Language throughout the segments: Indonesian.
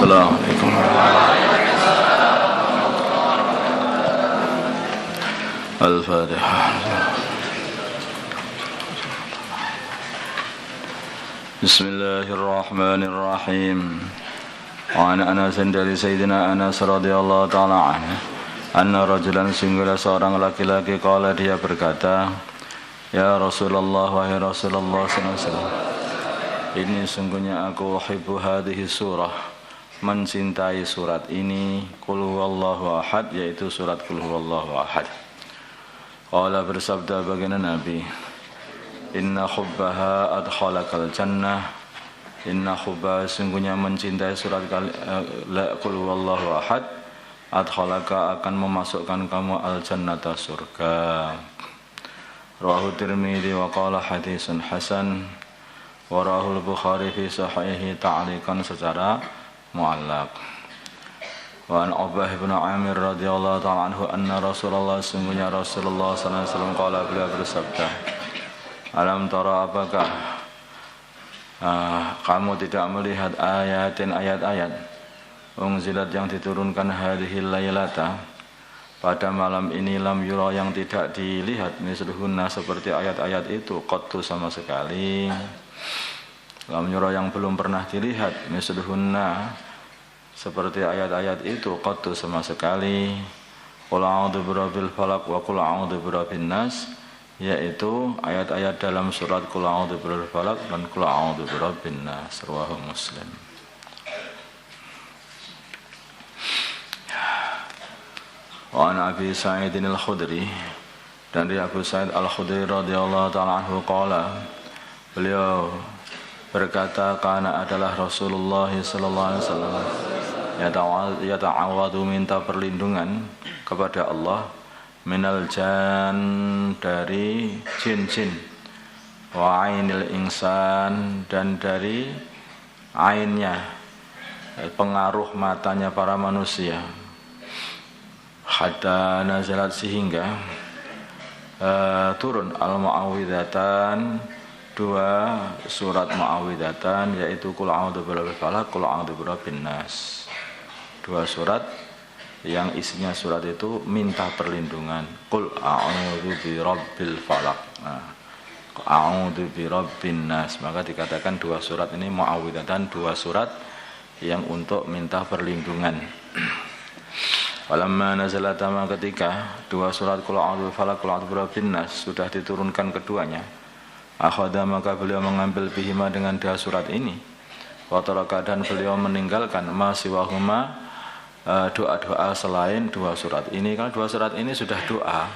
Assalamualaikum. Al-Fatihah. Bismillahirrahmanirrahim. Wa an Anas dari Sayyidina Anas radhiyallahu ta'ala anhu, anna rajulan singgala seorang laki-laki qala dia berkata, ya Rasulullah, wahai Rasulullah sallallahu alaihi wasallam, ini sungguhnya aku uhibbu hadhihi surah, mencintai surat ini, qul huwallahu ahad, yaitu surat qul huwallahu ahad. Qala bersabda baginda Nabi, inna hubbaha adkhalakal jannah, inna hubbaha sungguhnya mencintai surat qul huwallahu ahad, adkhalaka akan memasukkan kamu al-jannata surga. Rawahu Tirmidzi wa qala hadisun hasan, wa rahul Bukhari fi sahihi ta'liqan secara mu'allaq. Wa an Ubadah bin Amir radhiyallahu ta'ala anhu anna Rasulullah sungguhnya Rasulullah sallallahu alaihi wasallam qala beliau bersabda, alam tara apakah kamu tidak melihat ayat-ayat unzilat yang diturunkan hadhil lailata pada malam ini, lam yura yang tidak dilihat misluhunna seperti ayat-ayat itu qattu sama sekali, lam yura yang belum pernah dilihat misluhunna seperti ayat-ayat itu qattu sama sekali, qul a'udzu birabbil falaq wa qul a'udzu birabbin nas, yaitu ayat-ayat dalam surat qul a'udzu birabbil falaq dan qul a'udzu birabbin nas. Rawahu Muslim. Wa an Abi Sa'id al-Khudri, dan dari Abu Sa'id al-Khudri radhiyallahu ta'ala anhu qala, beliau berkata, kana adalah Rasulullah sallallahu alaihi wasallam yata'awadu minta perlindungan kepada Allah, minal jan dari jin-jin, wa ainil insan dan dari ainnya pengaruh matanya para manusia, hatta nazalat sehingga turun al-mu'awwidatan, dua surat mu'awwidatan, yaitu qul a'udzu birabbil falaq, qul a'udzu birabbin nas. Dua surat yang isinya surat itu minta perlindungan. Qul a'udzu birabbil falaq, a'udzu birabbin nas. Maka dikatakan dua surat ini mu'awwidatan, dua surat yang untuk minta perlindungan. Walamma nazalat, ketika dua surat qul a'udzu bil falaq, qul a'udzu birabbin nas sudah diturunkan keduanya, akhadha maka beliau mengambil bihima dengan dua surat ini, wa taraka dan beliau meninggalkan ma siwahuma doa-doa selain dua surat ini. Kalau dua surat ini sudah doa,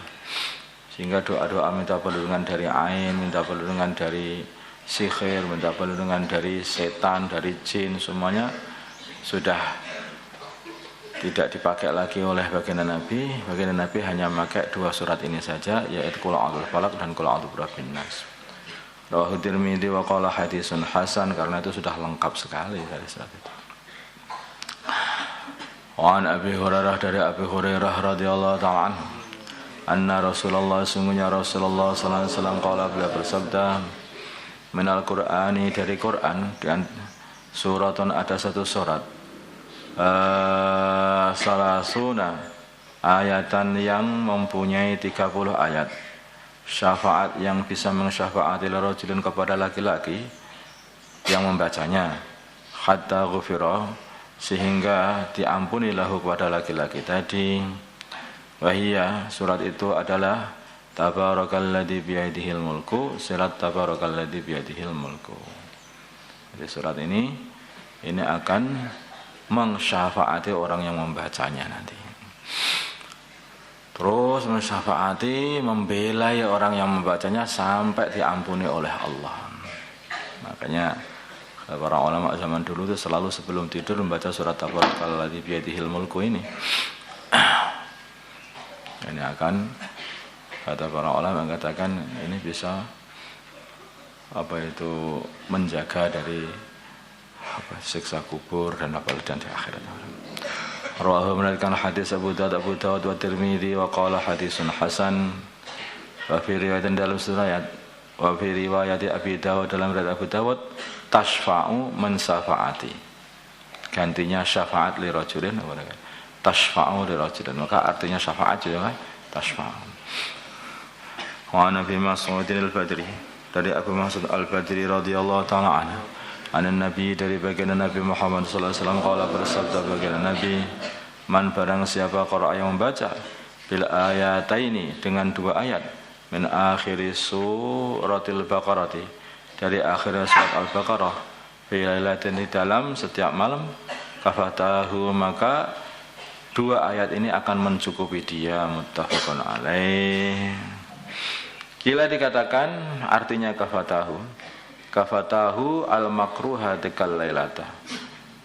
sehingga doa-doa minta perlindungan dari ain, minta perlindungan dari sihir, minta perlindungan dari setan, dari jin, semuanya sudah tidak dipakai lagi oleh baginda Nabi. Baginda Nabi hanya memakai dua surat ini saja, yaitu qul a'udzu falaq dan qul a'udzu birabbin nas. Rawahu Tirmidzi wa qala hadisun hasan, karena itu sudah lengkap sekali dari surat itu. Wa an Abi Hurairah, dari Abi Hurairah radhiyallahu ta'ala anhu, anna Rasulullah sungguhnya Rasulullah sallallahu alaihi wasallam qala beliau bersabda, minal Qur'ani dari Quran, dan suratun ada satu surat, salasuna ayatan yang mempunyai 30 ayat, syafaat yang bisa mensyafaati lirajulin kepada laki-laki yang membacanya, hatta ghufira sehingga diampuni lahu kepada laki-laki tadi. Wahiyya surat itu adalah tabarakalladzi biyadihil mulku, surat tabarakalladzi biyadihil mulku. Jadi surat ini akan mensyafaati orang yang membacanya nanti. Terus mensyafaati, membelai orang yang membacanya sampai diampuni oleh Allah. Makanya para ulama zaman dulu itu selalu sebelum tidur membaca surat tabarakalladzi biyadihil mulku ini. Ini akan, kata para ulama mengatakan, ini bisa menjaga dari siksa kubur dan di akhirat. Rawahu, meriwayatkan hadis Abu Dawud wa Tirmidzi wa qala hadisun hasan. Wa fi riwayatin dalam riwayat, wa fi riwayat Abi Dawud, dalam riwayat Abu Dawud, tasfa'u mensafaati. gantinya syafaat li rajulin tasfa'u li rajulin, maka artinya syafaat juga kan tasfa'u. Wa Nabi Mas'udin al-Badri, dari Abu Mas'ud al-Badri radhiyallahu taala anhu, anan Nabi, dari baginda Nabi Muhammad sallallahu alaihi wasallam, qala, bersabda baginda Nabi, man barang siapa qara'a yang membaca bil ayataini, dengan dua ayat, min akhiri suratil baqarati, dari akhir surat al-baqarah, fi lailatin, di dalam setiap malam, kafatahu, maka dua ayat ini akan mencukupi dia. Muttafaqun alaih. Kila dikatakan artinya kafatahu al-makruha tikal lailata.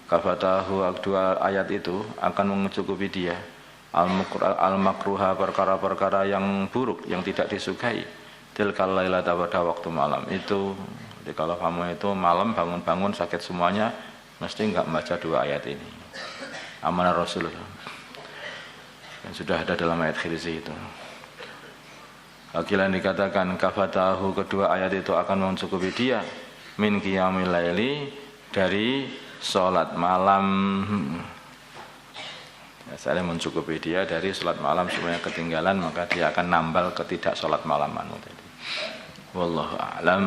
Kafatahu, dua ayat itu akan mencukupi dia al-makruha, perkara-perkara yang buruk, yang tidak disukai, tilkal lailata, pada waktu malam itu. Jadi kalau kamu itu malam bangun-bangun sakit semuanya, mesti enggak membaca dua ayat ini. Amanah Rasulullah yang sudah ada dalam ayat khirzi itu. Akilan dikatakan kafatahu, kedua ayat itu akan mencukupi dia min qiyamil laili, dari sholat malam. Saya mencukupi dia dari sholat malam, semuanya ketinggalan maka dia akan nambal ketidak sholat malaman tadi. Wallahu a'lam.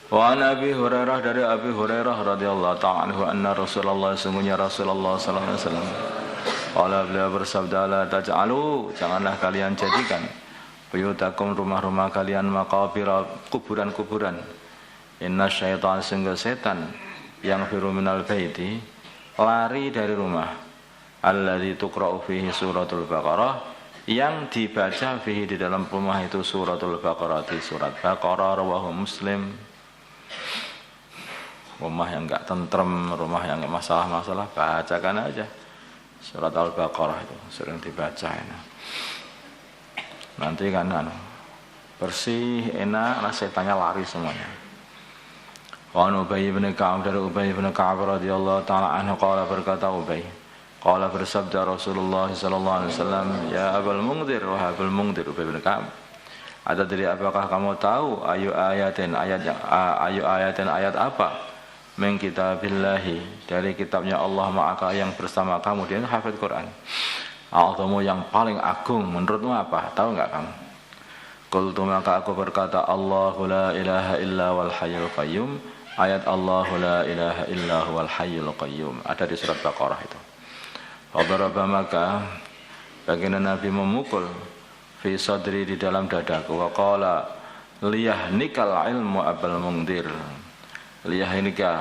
Wa Nabi Hurairah, dari Abi Hurairah radhiyallahu ta'ala anhu, anna Rasulullah, sungguhnya Rasulullah sallallahu alaihi wasallam, qala, beliau bersabda, la taj'alu, janganlah kalian jadikan buyutakum, rumah-rumah kalian, maqabira, kuburan-kuburan. Inna syaitan, sehingga setan, yang firu minal baiti, lari dari rumah, alladzi tuqra'u fihi suratul baqarah, yang dibaca fihi, di dalam rumah itu, suratul baqarah, di surat Baqarah. Rawahu Muslim. Rumah yang enggak tentrem, rumah yang enggak masalah-masalah, bacakan aja surat Al-Baqarah, itu sering dibaca ini. Nanti kan bersih, enak, nah setannya lari semuanya. Wa Ubay bin Ka'ab, dari Ubay bin Ka'ab radhiyallahu ta'ala anhu, qala, berkata Ubay, qala, bersabda Rasulullah sallallahu alaihi wasallam, ya Abul Mungdir, wahai Abul Mungdir, Ubay bin Ka'ab, ada dari apakah kamu tahu ayu ayatin ayat apa, min kitabillahi, dari kitabnya Allah, ma'aka, yang bersama kamu, dia hafid Quran, a'zamu, yang paling agung, menurutmu apa, tahu enggak kamu? Qultu, maka aku berkata, Allahu la ilaha illa wal hayyul qayyum, ayat Allahu la ilaha illa wal hayyul qayyum, ada di surat Baqarah itu. Fadaraba, maka baginda Nabi memukul, fi sadri, di dalam dadaku, wa qala, liyahnikal ilmu Abul Mungdir, liyahnika,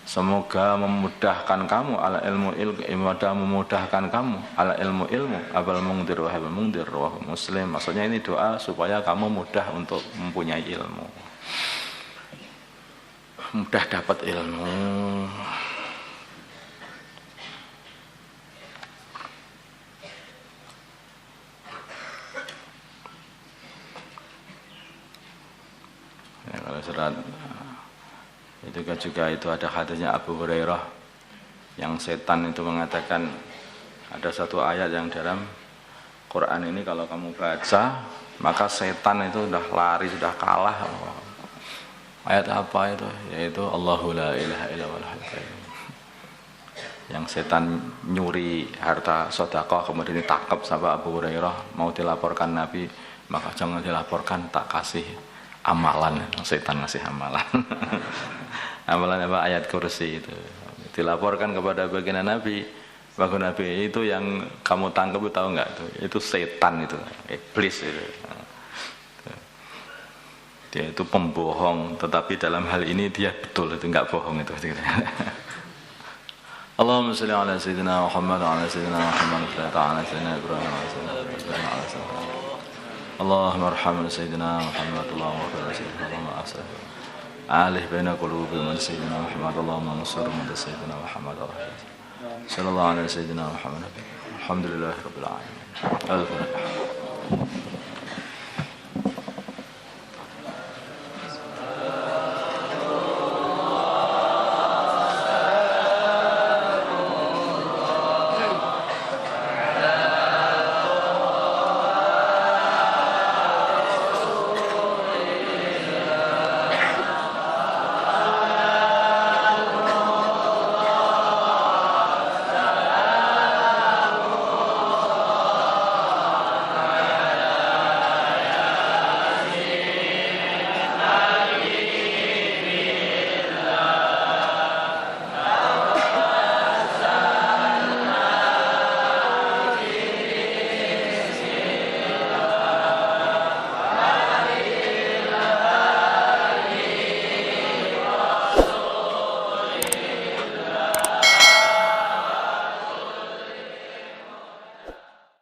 semoga memudahkan kamu, ala ilmu memudahkan kamu, ala ilmu Abul Mungdir, wahai Abul Mungdir. Rawahu Muslim. Maksudnya ini doa supaya kamu mudah untuk mempunyai ilmu, mudah dapat ilmu. Ya, kalau surat itu kan juga itu ada hadisnya Abu Hurairah, yang setan itu mengatakan, ada satu ayat yang dalam Quran ini kalau kamu baca maka setan itu sudah lari, sudah kalah. Ayat apa itu? Yaitu Allahu la ilaha illa wal hayyul qayyum. Yang setan nyuri harta sedekah kemudian ditangkap sama Abu Hurairah, mau dilaporkan Nabi, maka jangan dilaporkan, tak kasih amalan. Setan ngasih amalan. Amalan apa? Ayat kursi itu. Dilaporkan kepada baginda Nabi. Baginda Nabi, itu yang kamu tangkap, tahu enggak tuh? Itu setan, itu iblis itu. Dia itu pembohong, tetapi dalam hal ini dia betul, itu enggak bohong itu. Allahumma shalli ala sayyidina Muhammad wa ala sayyidina Muhammad wa ala sayyidina Ibrahim wa ala sayyidina Ibrahim. Allahumma arhamna sayyidina Muhammad Allahumma wa ala sayyidina Muhammad alih baina qulubi man sayyidina Muhammad Allahumma ansur man sayyidina Muhammad sallallahu alaihi sayyidina Muhammad. Alhamdulillahirabbil alamin.